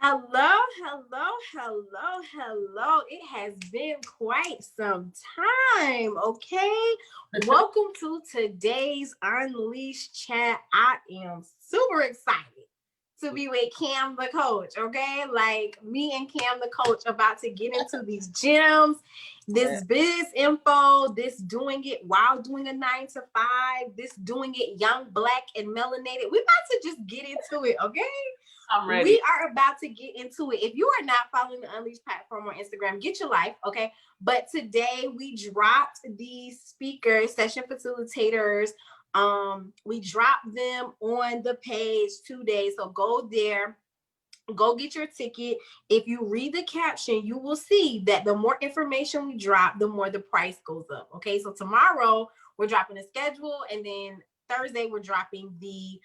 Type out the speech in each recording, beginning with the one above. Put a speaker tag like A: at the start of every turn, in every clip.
A: Hello, hello. It has been quite some time, okay? Welcome to today's Unleashed chat. I am super excited to be with Cam the coach, okay? Like me and Cam the coach about to get into these gems, this biz info, this doing it while doing a 9 to 5, this doing it young, black, and melanated. We about to just get into it, okay?
B: I'm ready.
A: We are about to get into it. If you are not following the Unleashed platform on Instagram, get your life, okay? But today we dropped these speakers, session facilitators. We dropped them on the page today. So go there, go get your ticket. If you read the caption, you will see that the more information we drop, the more the price goes up. Okay, so tomorrow we're dropping a schedule, and then Thursday we're dropping the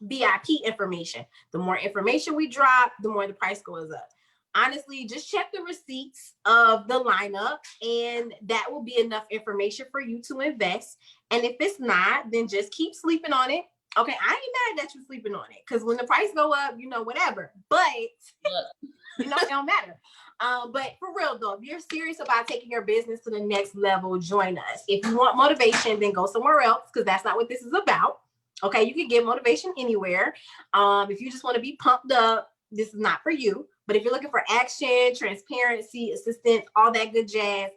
A: VIP information. The more information we drop, the more the price goes up. Honestly, just check the receipts of the lineup, and that will be enough information for you to invest. And if it's not, then just keep sleeping on it. Okay, I ain't mad that you're sleeping on it, because when the price go up, whatever. But it don't matter. But for real though, if you're serious about taking your business to the next level, join us. If you want motivation, then go somewhere else, because that's not what this is about. Okay, you can get motivation anywhere. If you just want to be pumped up, this is not for you. But if you're looking for action, transparency, assistance, all that good jazz,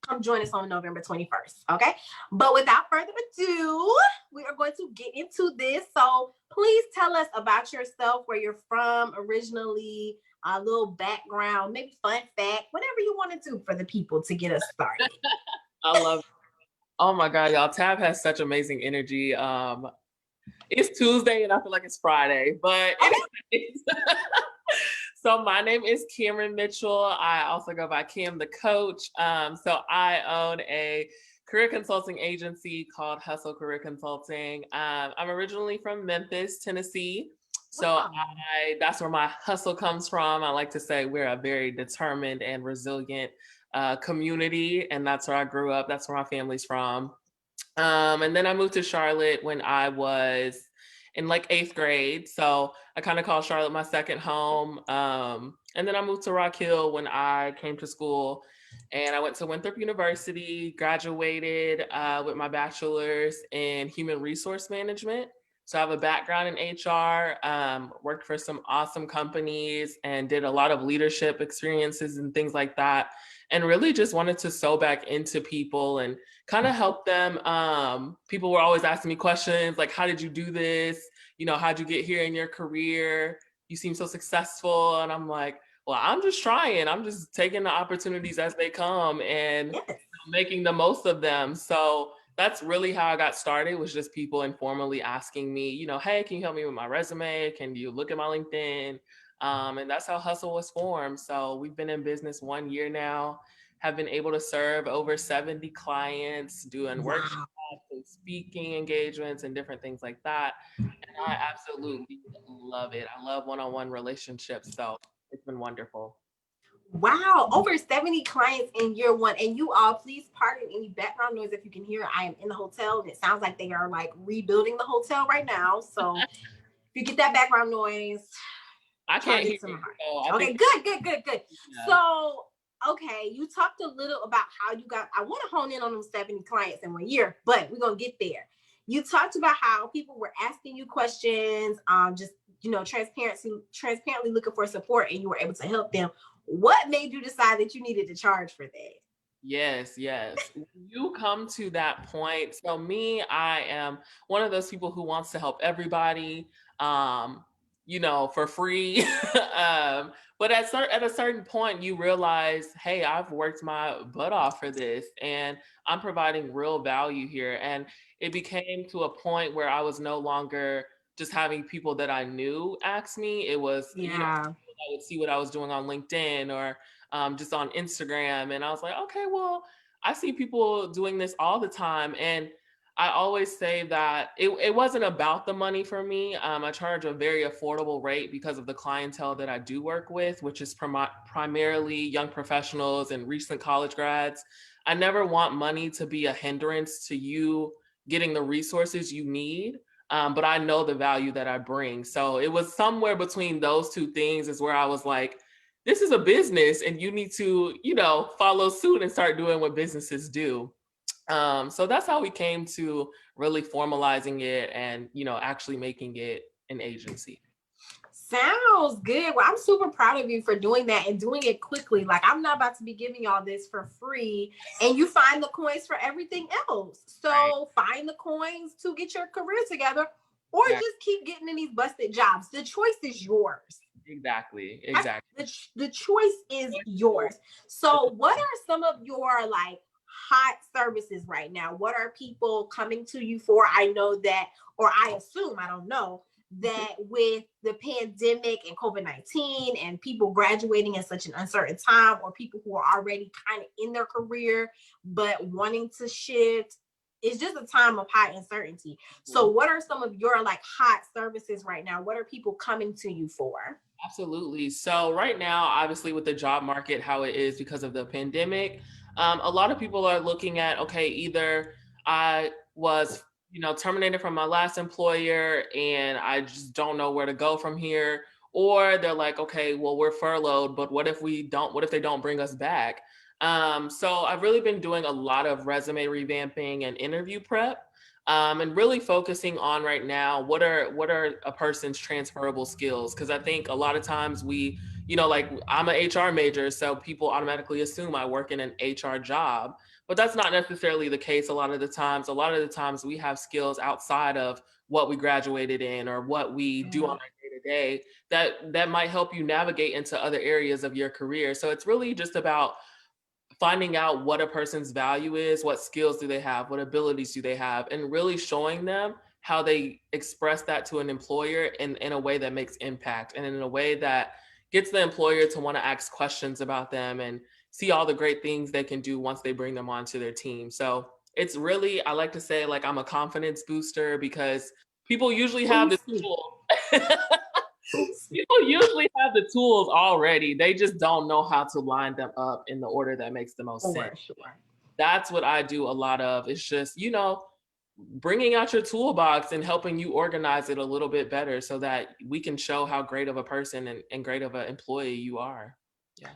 A: come join us on November 21st. Okay, but without further ado, we are going to get into this. So please tell us about yourself, where you're from originally, a little background, maybe fun fact, whatever you want to do for the people to get us started.
B: I love it. Oh my God, y'all. Tab has such amazing energy. It's Tuesday and I feel like it's Friday, but anyways. So my name is Cameryn Mitchell. I also go by Cam the coach. So I own a career consulting agency called Hustle Career Consulting. I'm originally from Memphis, Tennessee. So that's where my hustle comes from. I like to say we're a very determined and resilient community, and that's where I grew up. That's where my family's from. And then I moved to Charlotte when I was in like 8th grade. So I kind of call Charlotte my second home. And then I moved to Rock Hill when I came to school, and I went to Winthrop University, graduated with my bachelor's in human resource management. So I have a background in HR, worked for some awesome companies and did a lot of leadership experiences and things like that. And really just wanted to sew back into people and kind of help them. People were always asking me questions like, how did you do this? How'd you get here in your career? You seem so successful. And I'm like, well, I'm just trying. I'm just taking the opportunities as they come and making the most of them. So that's really how I got started, was just people informally asking me, hey, can you help me with my resume? Can you look at my LinkedIn? And that's how Hustle was formed. So we've been in business 1 year now, have been able to serve over 70 clients, doing workshops and speaking engagements and different things like that. And I absolutely love it. I love one-on-one relationships. So it's been wonderful.
A: Wow, over 70 clients in year one. And you all, please pardon any background noise if you can hear. I am in the hotel, and it sounds like they are like rebuilding the hotel right now. So if you get that background noise,
B: I can't hear
A: you. Okay, good. Yeah. So, okay, you talked a little about how you got, I want to hone in on those 70 clients in 1 year, but we're going to get there. You talked about how people were asking you questions, just, transparently looking for support, and you were able to help them. What made you decide that you needed to charge for that?
B: Yes. You come to that point. So me, I am one of those people who wants to help everybody, for free. But at a certain point, you realize, hey, I've worked my butt off for this, and I'm providing real value here. And it became to a point where I was no longer just having people that I knew ask me. It was, I would see what I was doing on LinkedIn or just on Instagram. And I was like, okay, well, I see people doing this all the time. And I always say that it wasn't about the money for me. I charge a very affordable rate because of the clientele that I do work with, which is primarily young professionals and recent college grads. I never want money to be a hindrance to you getting the resources you need. but I know the value that I bring. So it was somewhere between those two things is where I was like, this is a business and you need to, follow suit and start doing what businesses do. So that's how we came to really formalizing it and, actually making it an agency.
A: Sounds good. Well, I'm super proud of you for doing that and doing it quickly. Like, I'm not about to be giving y'all this for free, and you find the coins for everything else.
B: Right.
A: So find the coins to get your career together, or
B: Yeah,
A: just keep getting in these busted jobs. The choice is yours.
B: exactly.
A: The choice is yours. So, what are some of your like hot services right now? What are people coming to you for? I know that, or I assume, I don't know, that with the pandemic and COVID-19 and people graduating at such an uncertain time, or people who are already kind of in their career but wanting to shift, it's just a time of high uncertainty. So, what are some of your like hot services right now? What are people coming to you for?
B: Absolutely. So right now, obviously with the job market, how it is because of the pandemic, a lot of people are looking at, okay, either I was, terminated from my last employer and I just don't know where to go from here. Or they're like, okay, well, we're furloughed, but what if they don't bring us back? So I've really been doing a lot of resume revamping and interview prep. And really focusing on right now what are a person's transferable skills, because I think a lot of times we, like I'm an HR major, so people automatically assume I work in an HR job, but that's not necessarily the case. A lot of the times we have skills outside of what we graduated in or what we do on our day to day that might help you navigate into other areas of your career. So it's really just about finding out what a person's value is, what skills do they have, what abilities do they have, and really showing them how they express that to an employer in a way that makes impact and in a way that gets the employer to want to ask questions about them and see all the great things they can do once they bring them onto their team. So it's really, I like to say, like, I'm a confidence booster because people usually have this tool. People usually have the tools already. They just don't know how to line them up in the order that makes the most sense.
A: Sure.
B: That's what I do a lot of. It's just, bringing out your toolbox and helping you organize it a little bit better so that we can show how great of a person and great of an employee you are. Yeah.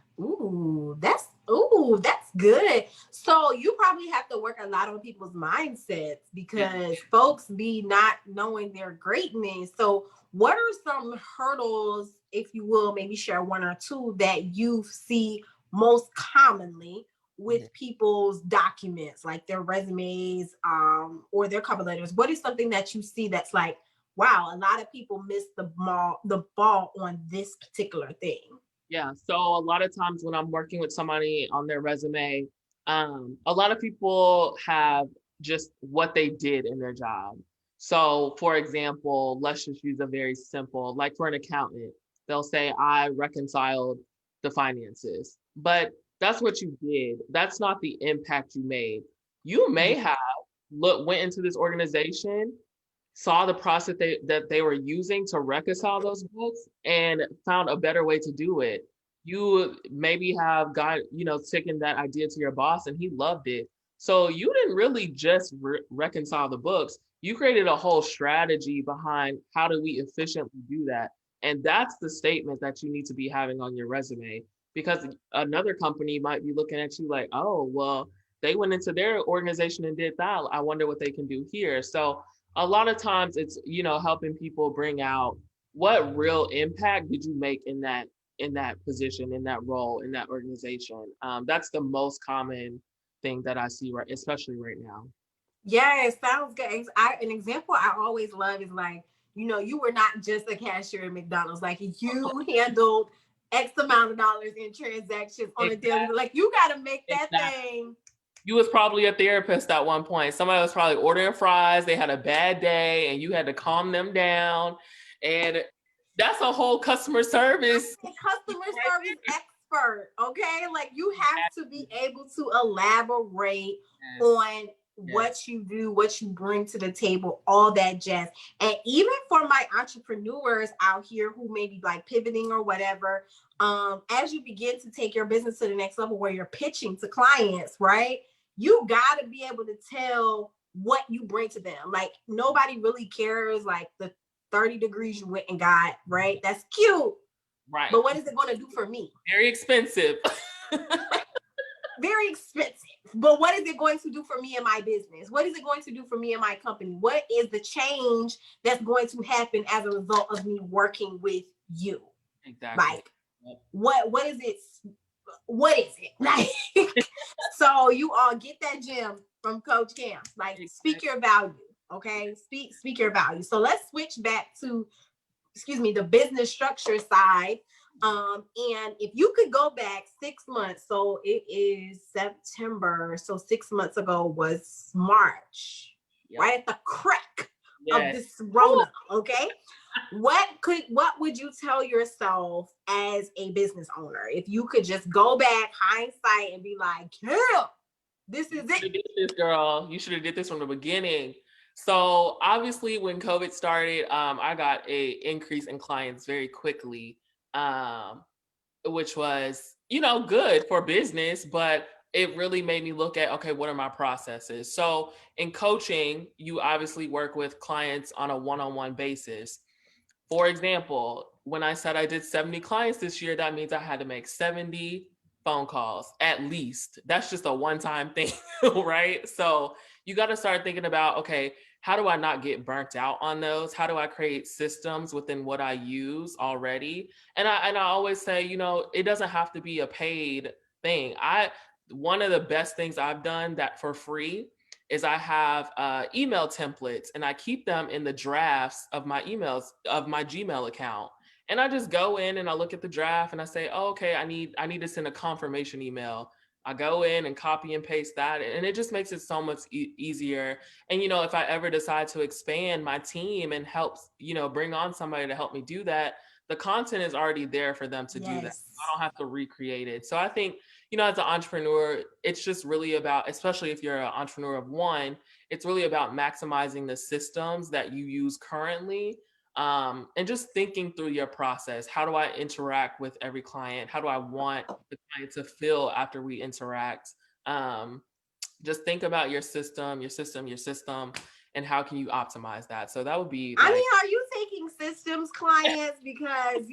A: That's good. So you probably have to work a lot on people's mindsets
B: Yeah.
A: because folks be not knowing their greatness. So what are some hurdles, if you will, maybe share one or two that you see most commonly
B: Mhm.
A: with people's documents, like their resumes, or their cover letters? What is something that you see that's like, wow, a lot of people miss the ball on this particular thing?
B: Yeah. So a lot of times when I'm working with somebody on their resume, a lot of people have just what they did in their job. So, for example, let's just use a very simple, like for an accountant, they'll say, I reconciled the finances. But that's what you did. That's not the impact you made. You may have went into this organization, saw the process that they were using to reconcile those books and found a better way to do it. You maybe have got, taken that idea to your boss and he loved it. So you didn't really just reconcile the books. You created a whole strategy behind how do we efficiently do that. And that's the statement that you need to be having on your resume, because another company might be looking at you like, oh, well, they went into their organization and did that. I wonder what they can do here. So a lot of times it's, helping people bring out what real impact did you make in that position, in that role, in that organization. That's the most common thing that I see, right, especially right now.
A: Yeah, it sounds good. An example I always love is like, you were not just a cashier at McDonald's. Like you handled X amount of dollars in transactions on a daily.
B: Exactly.
A: Like you got to make that
B: Exactly.
A: thing.
B: You was probably a therapist at one point. Somebody was probably ordering fries. They had a bad day, and you had to calm them down. And that's a whole customer service.
A: A customer
B: Right
A: service expert. Okay, like you have to
B: there.
A: be able to elaborate
B: Yes.
A: on
B: Yes.
A: what you do, what you bring to the table, all that jazz. And even for my entrepreneurs out here who may be like pivoting or whatever, as you begin to take your business to the next level where you're pitching to clients, right? You got to be able to tell what you bring to them. Like nobody really cares like the 30 degrees you went and got, right? That's cute.
B: Right.
A: But what is it going to do for me?
B: Very expensive.
A: Very expensive. But what is it going to do for me and my business? What is it going to do for me and my company? What is the change that's going to happen as a result of me working with you?
B: Exactly.
A: Like, what is it? What is it? Like, so you all get that gem from Coach Cam. Like, speak your value. Okay, speak your value. So let's switch back to, the business structure side. And if you could go back 6 months, so it is September, so 6 months ago was March, right at the crack of this Rona, okay? What would you tell yourself as a business owner if you could just go back, hindsight, and be like, yeah, this is it?
B: This girl, you should have did this from the beginning. So obviously when COVID started, I got a increase in clients very quickly, which was, good for business, but it really made me look at, okay, what are my processes? So in coaching, you obviously work with clients on a one-on-one basis. For example, when I said I did 70 clients this year, that means I had to make 70 phone calls at least. That's just a one-time thing, right? So you got to start thinking about, okay, how do I not get burnt out on those? How do I create systems within what I use already? And I always say, it doesn't have to be a paid thing. One of the best things I've done that for free is I have email templates and I keep them in the drafts of my emails of my Gmail account. And I just go in and I look at the draft and I say, oh, okay, I need to send a confirmation email. I go in and copy and paste that, and it just makes it so much easier. And if I ever decide to expand my team and help, bring on somebody to help me do that, the content is already there for them to do that. I don't have to recreate it. So I think, as an entrepreneur, it's just really about, especially if you're an entrepreneur of one, it's really about maximizing the systems that you use currently, and just thinking through your process. How do I interact with every client? How do I want the client to feel after we interact? Just think about your system, and how can you optimize that? So that would be
A: I mean, are you taking systems clients? Because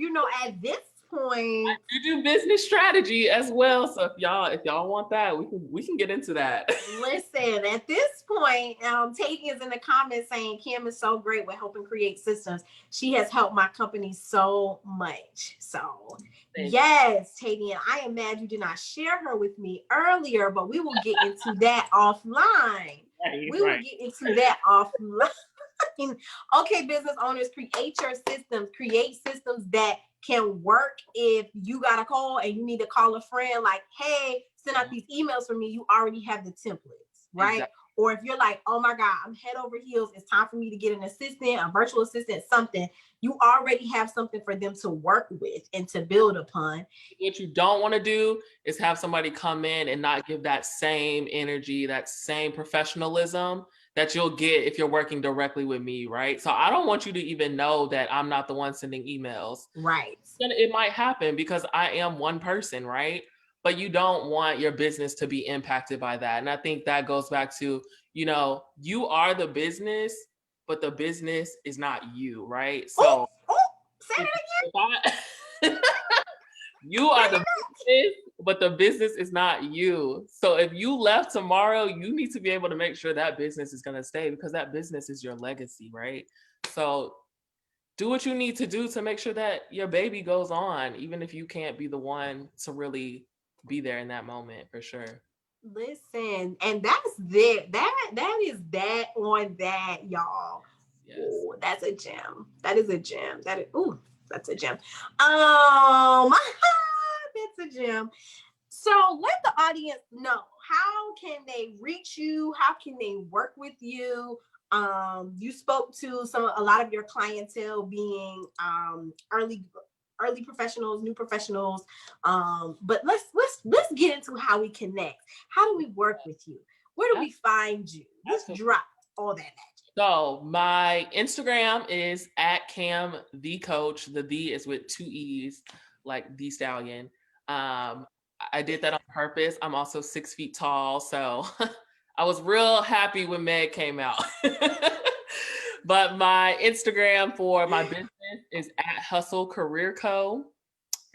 A: at this point,
B: you do business strategy as well. So if y'all want that, we can get into that.
A: Listen, at this point, Tati is in the comments saying Kim is so great with helping create systems. She has helped my company so much. So yes, Tati, and I am mad you did not share her with me earlier, but we will get into that offline. We will get into that offline. Okay, business owners, create your systems. Create systems that can work if you got a call and you need to call a friend like, hey, send out these emails for me. You already have the templates, right? Exactly. Or if you're like, oh my God, I'm head over heels. It's time for me to get an assistant, a virtual assistant, something. You already have something for them to work with and to build upon.
B: What you don't want to do is have somebody come in and not give that same energy, that same professionalism that you'll get if you're working directly with me, right? So I don't want you to even know that I'm not the one sending emails.
A: Right.
B: It might happen because I am one person, right? But you don't want your business to be impacted by that. And I think that goes back to, you are the business, but the business is not you, right? So
A: say it
B: again. You are the business, but the business is not you. So if you left tomorrow, you need to be able to make sure that business is going to stay, because that business is your legacy, right? So do what you need to do to make sure that your baby goes on, even if you can't be the one to really be there in that moment, for sure.
A: Listen, and that's it. That is that on that, y'all. Yes. Ooh, that's a gem. That is a gem. That's a gem. That's a gem. So let the audience know, how can they reach you? How can they work with you? You spoke to a lot of your clientele being early professionals, new professionals. But let's get into how we connect. How do we work with you? Where do we find you? Let's drop all that magic.
B: So my Instagram is at Cam the Coach. The "the" is with 2 E's, like the stallion. I did that on purpose. I'm also 6 feet tall, so I was real happy when Meg came out. But my Instagram for my business is at Hustle Career Co.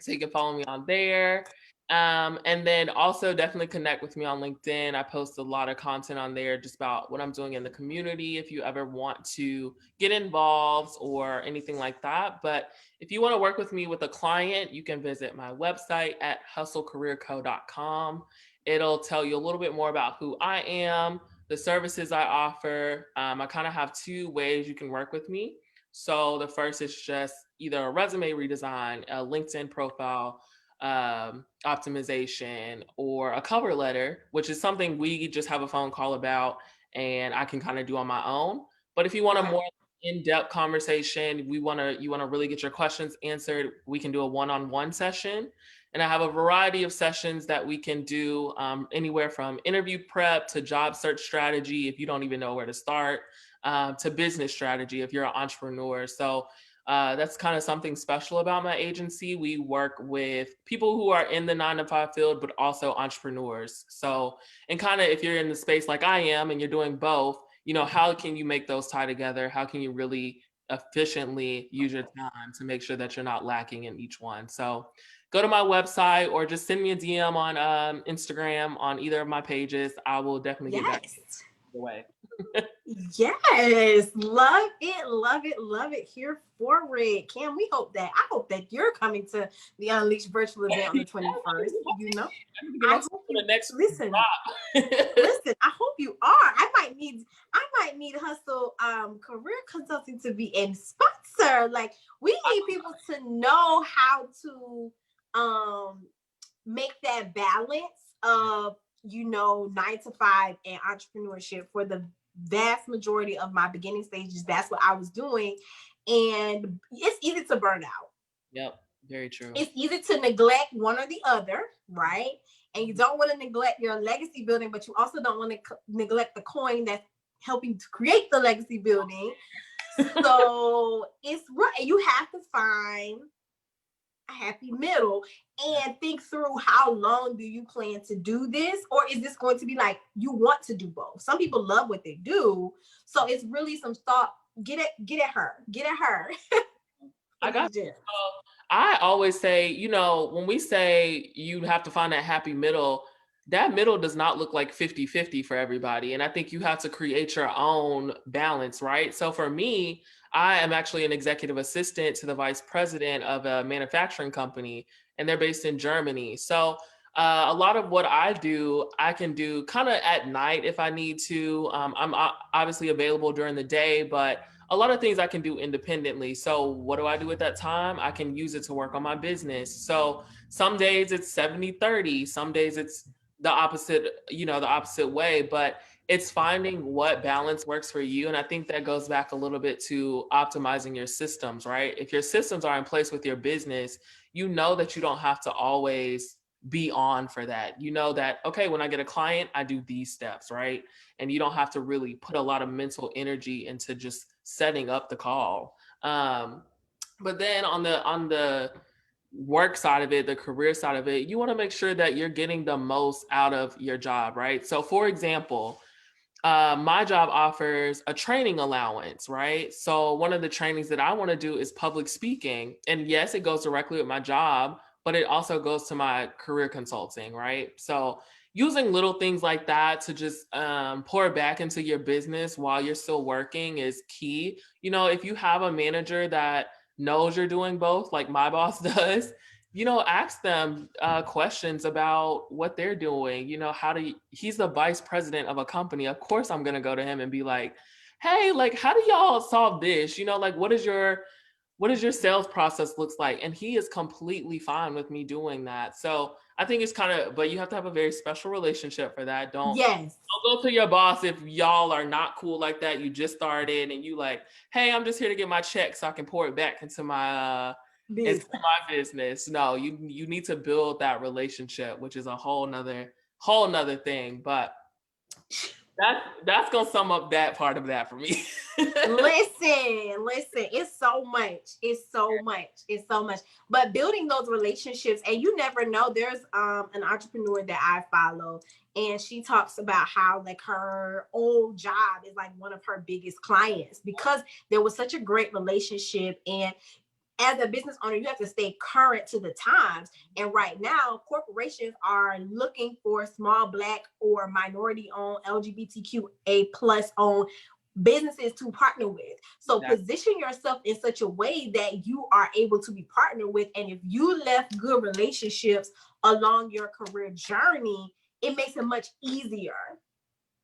B: So you can follow me on there. And then also definitely connect with me on LinkedIn. I post a lot of content on there just about what I'm doing in the community if you ever want to get involved or anything like that. But if you want to work with me with a client, you can visit my website at hustlecareerco.com. It'll tell you a little bit more about who I am, the services I offer. I kind of have two ways you can work with me. So the first is just either a resume redesign, a LinkedIn profile optimization, or a cover letter, which is something we just have a phone call about and I can kind of do on my own. But if you want a more in-depth conversation, you want to really get your questions answered, we can do a one-on-one session. And I have a variety of sessions that we can do, anywhere from interview prep to job search strategy if you don't even know where to start, to business strategy if you're an entrepreneur. So that's kind of something special about my agency. We work with people who are in the 9 to 5 field, but also entrepreneurs. So, and kind of if you're in the space like I am and you're doing both, how can you make those tie together? How can you really efficiently use your time to make sure that you're not lacking in each one? So go to my website or just send me a DM on Instagram on either of my pages. I will definitely get back the way.
A: Yes, love it, love it, love it. Here for it, Cam. I hope that you're coming to the Unleashed virtual event on the 21st. I hope you listen. Listen, I hope you are. I might need Hustle Career Consulting to be a sponsor. Like, we need people to know how to make that balance of 9 to 5 and entrepreneurship. For the vast majority of my beginning stages, that's what I was doing, and it's easy to burn out.
B: Yep, very true.
A: It's easy to neglect one or the other, right? And you don't want to neglect your legacy building, but you also don't want to neglect the coin that's helping to create the legacy building. So it's right. You have to find a happy middle and think through, how long do you plan to do this, or is this going to be like you want to do both? Some people love what they do, so it's really some thought. Get at her.
B: I got you. I always say, when we say you have to find that happy middle, that middle does not look like 50-50 for everybody. And I think you have to create your own balance, right? So for me, I am actually an executive assistant to the vice president of a manufacturing company, and they're based in Germany. So a lot of what I do, I can do kind of at night if I need to. I'm obviously available during the day, but a lot of things I can do independently. So what do I do at that time? I can use it to work on my business. So some days it's 70-30, some days it's the opposite way, but it's finding what balance works for you. And I think that goes back a little bit to optimizing your systems, right? If your systems are in place with your business, you know that you don't have to always be on for that. You know that, okay, when I get a client, I do these steps, right? And you don't have to really put a lot of mental energy into just setting up the call. But then on the work side of it, the career side of it, you want to make sure that you're getting the most out of your job, right? So for example, my job offers a training allowance, right? So one of the trainings that I want to do is public speaking. And yes, it goes directly with my job, but it also goes to my career consulting, right? So using little things like that to just pour back into your business while you're still working is key. If you have a manager that knows you're doing both, like my boss does, ask them questions about what they're doing. He's the vice president of a company. Of course, I'm going to go to him and be like, hey, like, how do y'all solve this? Like, what is your sales process looks like? And he is completely fine with me doing that. So I think it's but you have to have a very special relationship for that. Don't go to your boss if y'all are not cool like that. You just started and you like, hey, I'm just here to get my check so I can pour it back into my business. No, you need to build that relationship, which is a whole nother thing. But That's gonna sum up that part of that for me.
A: Listen, it's so much. It's so much. But building those relationships, and you never know. There's an entrepreneur that I follow, and she talks about how like her old job is like one of her biggest clients because there was such a great relationship. And as a business owner, you have to stay current to the times. And right now, corporations are looking for small Black or minority owned, LGBTQA plus owned businesses to partner with. So position yourself in such a way that you are able to be partnered with. And if you left good relationships along your career journey, it makes it much easier.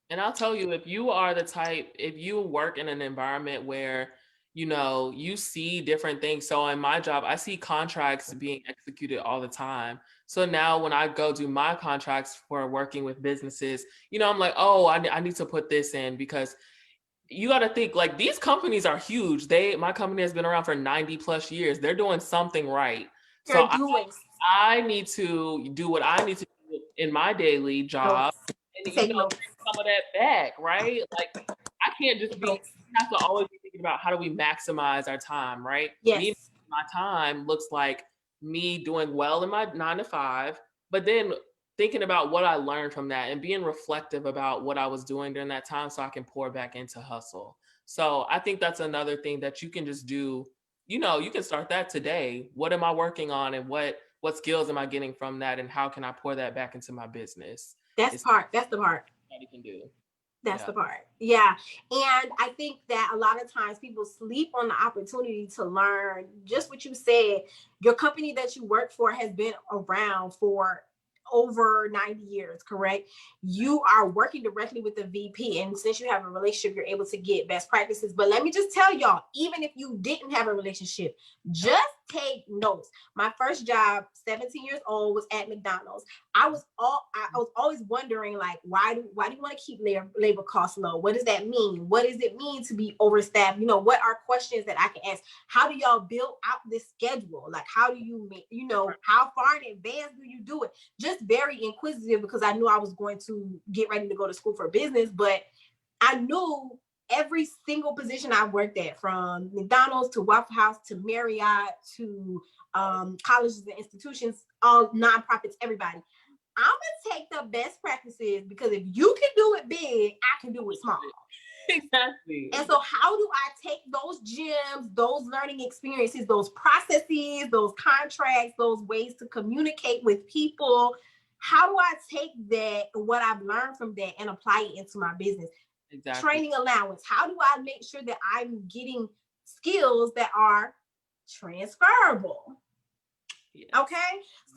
B: And I'll tell you, if you are the type, if you work in an environment where, you see different things. So in my job, I see contracts being executed all the time. So now when I go do my contracts for working with businesses, I'm like, oh, I need to put this in because you got to think like these companies are huge. My company has been around for 90 plus years. They're doing something right. So
A: You're doing
B: I need to do what I need to do in my daily job
A: notes.
B: and,
A: Take notes.
B: bring some of that back, right? Like I can't just be,
A: Notes.
B: we have to always be thinking about how do we maximize our time, right? Me,
A: Yes.
B: my time looks like me doing well in my 9 to 5, but then thinking about what I learned from that and being reflective about what I was doing during that time so I can pour back into hustle. So I think that's another thing that you can just do. You can start that today. What am I working on and what skills am I getting from that and how can I pour that back into my business?
A: That's
B: It's
A: that's the part.
B: Anybody can do.
A: That's
B: Yeah.
A: the part. Yeah. And I think that a lot of times people sleep on the opportunity to learn just what you said. Your company that you work for has been around for over 90 years, correct? You are working directly with the VP. And since you have a relationship, you're able to get best practices. But let me just tell y'all, even if you didn't have a relationship, just take notes. My first job, 17 years old, was at McDonald's. I was always wondering, like, why do you want to keep labor costs low? What does that mean? What does it mean to be overstaffed? What are questions that I can ask? How do y'all build out this schedule? Like, how do you make, how far in advance do you do it? Just very inquisitive because I knew I was going to get ready to go to school for business, but I knew every single position I worked at, from McDonald's to Waffle House to Marriott to colleges and institutions, all nonprofits, everybody. I'm gonna take the best practices because if you can do it big, I can do it small.
B: Exactly.
A: And so how do I take those gems, those learning experiences, those processes, those contracts, those ways to communicate with people? How do I take that, what I've learned from that, and apply it into my business? Exactly. Training allowance. How do I make sure that I'm getting skills that are transferable? Yes. Okay.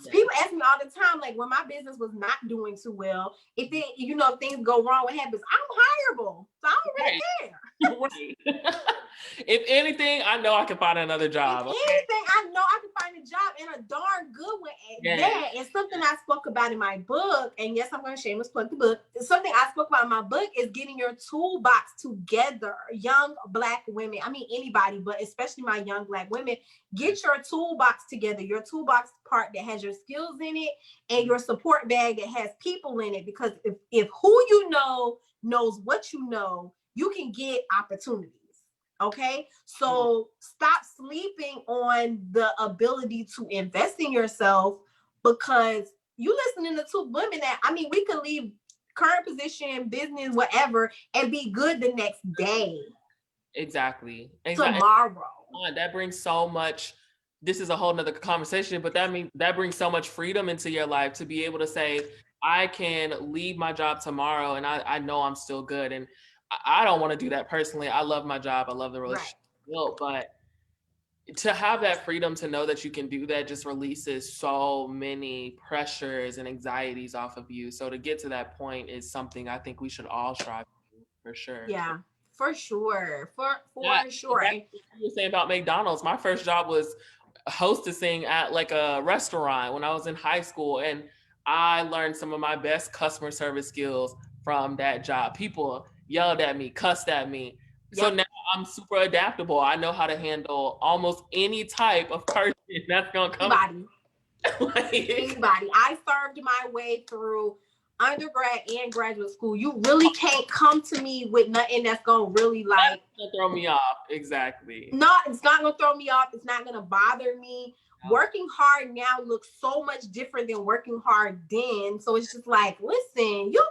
A: So people ask me all the time, like when my business was not doing too well, if things go wrong, what happens? I'm hireable. So I don't really care.
B: Right. If anything, I know I can find another job.
A: If anything, I know I can find a job, and a darn good one at that. And something I spoke about in my book, and yes, I'm going to shameless plug the book. Something I spoke about in my book is getting your toolbox together. Young Black women, I mean anybody, but especially my young Black women, get your toolbox together. Your toolbox part that has your skills in it, and your support bag that has people in it. Because if who you know knows what you know, you can get opportunities. Okay, so stop sleeping on the ability to invest in yourself, because you listening to two women that, we could leave current position, business, whatever, and be good the next day.
B: Exactly.
A: Tomorrow.
B: That brings so much. This is a whole nother conversation, but that brings so much freedom into your life to be able to say, I can leave my job tomorrow and I know I'm still good. And I don't want to do that personally. I love my job. I love the relationship. Right. But to have that freedom to know that you can do that just releases so many pressures and anxieties off of you. So to get to that point is something I think we should all strive to do, for sure.
A: Yeah, for sure. For sure.
B: You were saying about McDonald's. My first job was hostessing at like a restaurant when I was in high school, and I learned some of my best customer service skills from that job. People yelled at me, cussed at me. Yep. So now I'm super adaptable. I know how to handle almost any type of person that's gonna come.
A: Anybody. I served my way through undergrad and graduate school, you really can't come to me with nothing that's gonna really like
B: throw me off. Exactly.
A: No, it's not gonna throw me off. It's not gonna bother me. Working hard now looks so much different than working hard then. So it's just like, listen, you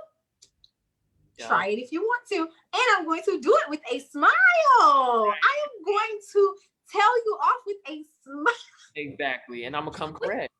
A: try it if you want to, and I'm going to do it with a smile. I am going to tell you off with a smile.
B: Exactly, and I'm gonna come correct.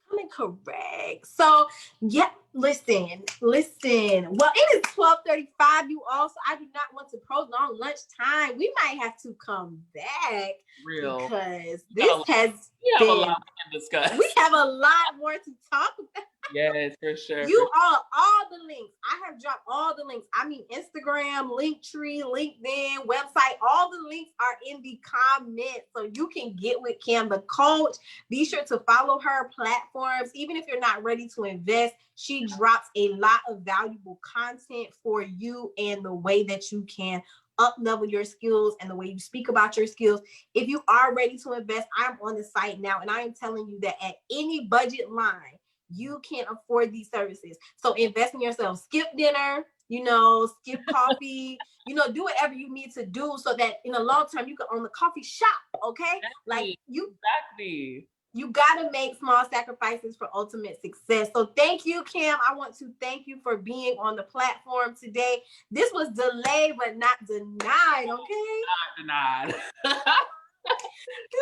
A: Coming correct. So yeah, listen. Well, it is 12:35. You also, I do not want to prolong lunchtime. We might have to come back because this has
B: a lot to discuss.
A: We have a lot more to talk about.
B: Yes, for sure.
A: All the links. I have dropped all the links. I mean, Instagram, Linktree, LinkedIn, website. All the links are in the comments, so you can get with Cam, the coach. Be sure to follow her platforms. Even if you're not ready to invest, she drops a lot of valuable content for you and the way that you can up-level your skills and the way you speak about your skills. If you are ready to invest, I'm on the site now, and I am telling you that at any budget line, you can afford these services. So invest in yourself. Skip dinner, skip coffee, do whatever you need to do so that in the long term you can own the coffee shop. Okay.
B: Exactly.
A: You got to make small sacrifices for ultimate success. So thank you, Cam. I want to thank you for being on the platform today. This was delayed, but not denied. Okay.
B: Not denied.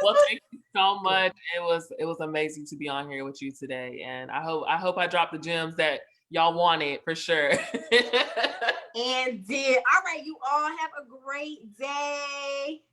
B: Well, thank you so much. It was amazing to be on here with you today, and I hope I dropped the gems that y'all wanted for sure.
A: And did. All right, you all have a great day.